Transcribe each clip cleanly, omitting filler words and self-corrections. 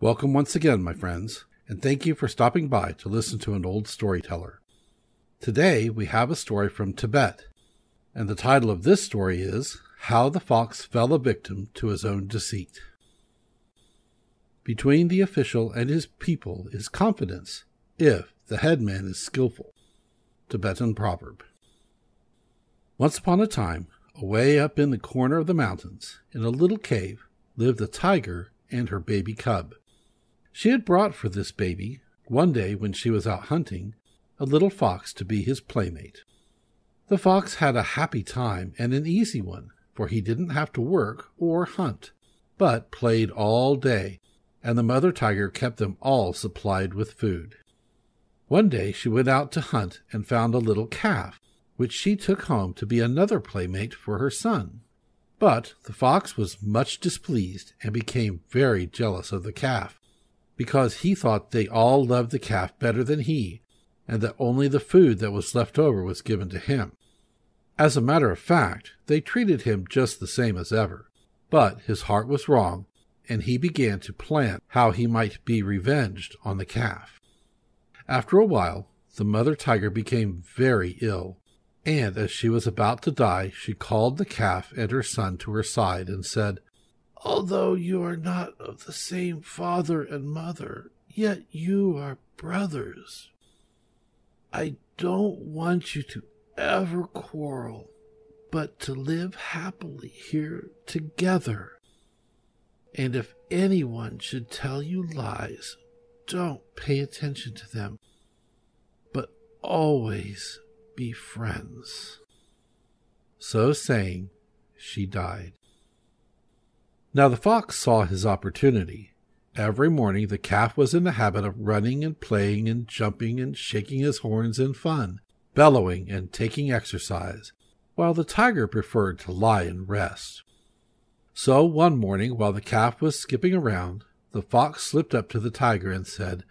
Welcome once again, my friends, and thank you for stopping by to listen to an old storyteller. Today we have a story from Tibet, and the title of this story is How the Fox Fell a Victim to His Own Deceit. Between the official and his people is confidence, if the headman is skillful. Tibetan proverb. Once upon a time, away up in the corner of the mountains, in a little cave, lived a tiger and her baby cub. She had brought for this baby, one day when she was out hunting, a little fox to be his playmate. The fox had a happy time and an easy one, for he didn't have to work or hunt, but played all day, and the mother tiger kept them all supplied with food. One day she went out to hunt and found a little calf, which she took home to be another playmate for her son. But the fox was much displeased and became very jealous of the calf, because he thought they all loved the calf better than he, and that only the food that was left over was given to him. As a matter of fact, they treated him just the same as ever, but his heart was wrong, and he began to plan how he might be revenged on the calf. After a while, the mother tiger became very ill, and as she was about to die, she called the calf and her son to her side and said, "Although you are not of the same father and mother, yet you are brothers. I don't want you to ever quarrel, but to live happily here together. And if anyone should tell you lies, don't pay attention to them, but always be friends." So saying, she died. Now the fox saw his opportunity. Every morning the calf was in the habit of running and playing and jumping and shaking his horns in fun, bellowing and taking exercise, while the tiger preferred to lie and rest. So one morning, while the calf was skipping around, the fox slipped up to the tiger and said,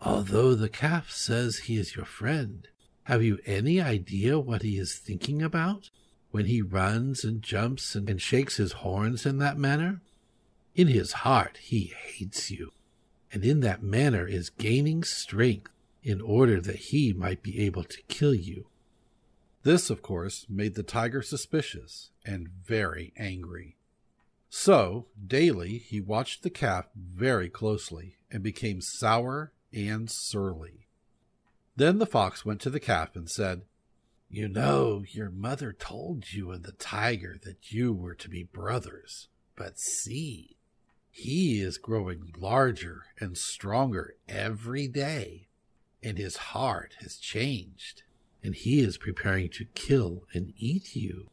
"Although the calf says he is your friend, have you any idea what he is thinking about when he runs and jumps and shakes his horns in that manner? In his heart he hates you, and in that manner is gaining strength in order that he might be able to kill you." This, of course, made the tiger suspicious and very angry. So, daily he watched the calf very closely and became sour and surly. Then the fox went to the calf and said, "You know, your mother told you and the tiger that you were to be brothers, but see, he is growing larger and stronger every day, and his heart has changed, and he is preparing to kill and eat you."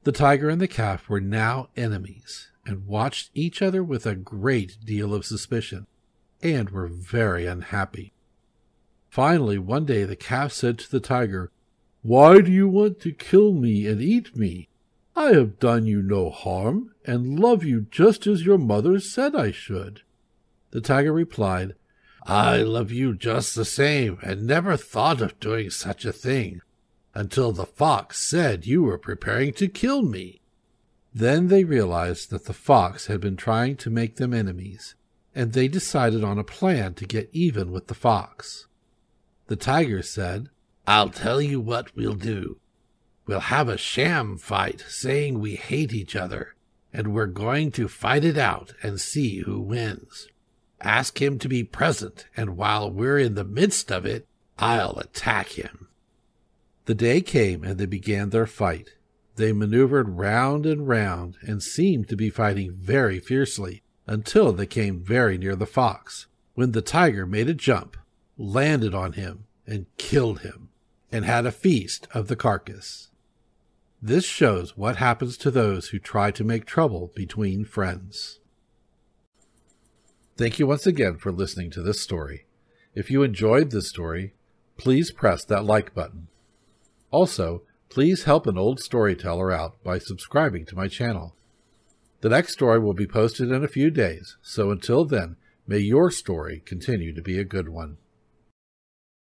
The tiger and the calf were now enemies, and watched each other with a great deal of suspicion, and were very unhappy. Finally, one day the calf said to the tiger, "Why do you want to kill me and eat me? I have done you no harm, and love you just as your mother said I should." The tiger replied, "I love you just the same, and never thought of doing such a thing, until the fox said you were preparing to kill me." Then they realized that the fox had been trying to make them enemies, and they decided on a plan to get even with the fox. The tiger said, "I'll tell you what we'll do. We'll have a sham fight, saying we hate each other, and we're going to fight it out and see who wins. Ask him to be present, and while we're in the midst of it, I'll attack him." The day came, and they began their fight. They maneuvered round and seemed to be fighting very fiercely, until they came very near the fox, when the tiger made a jump, landed on him, and killed him, and had a feast of the carcass. This shows what happens to those who try to make trouble between friends. Thank you once again for listening to this story. If you enjoyed this story, please press that like button. Also, please help an old storyteller out by subscribing to my channel. The next story will be posted in a few days, so until then, may your story continue to be a good one.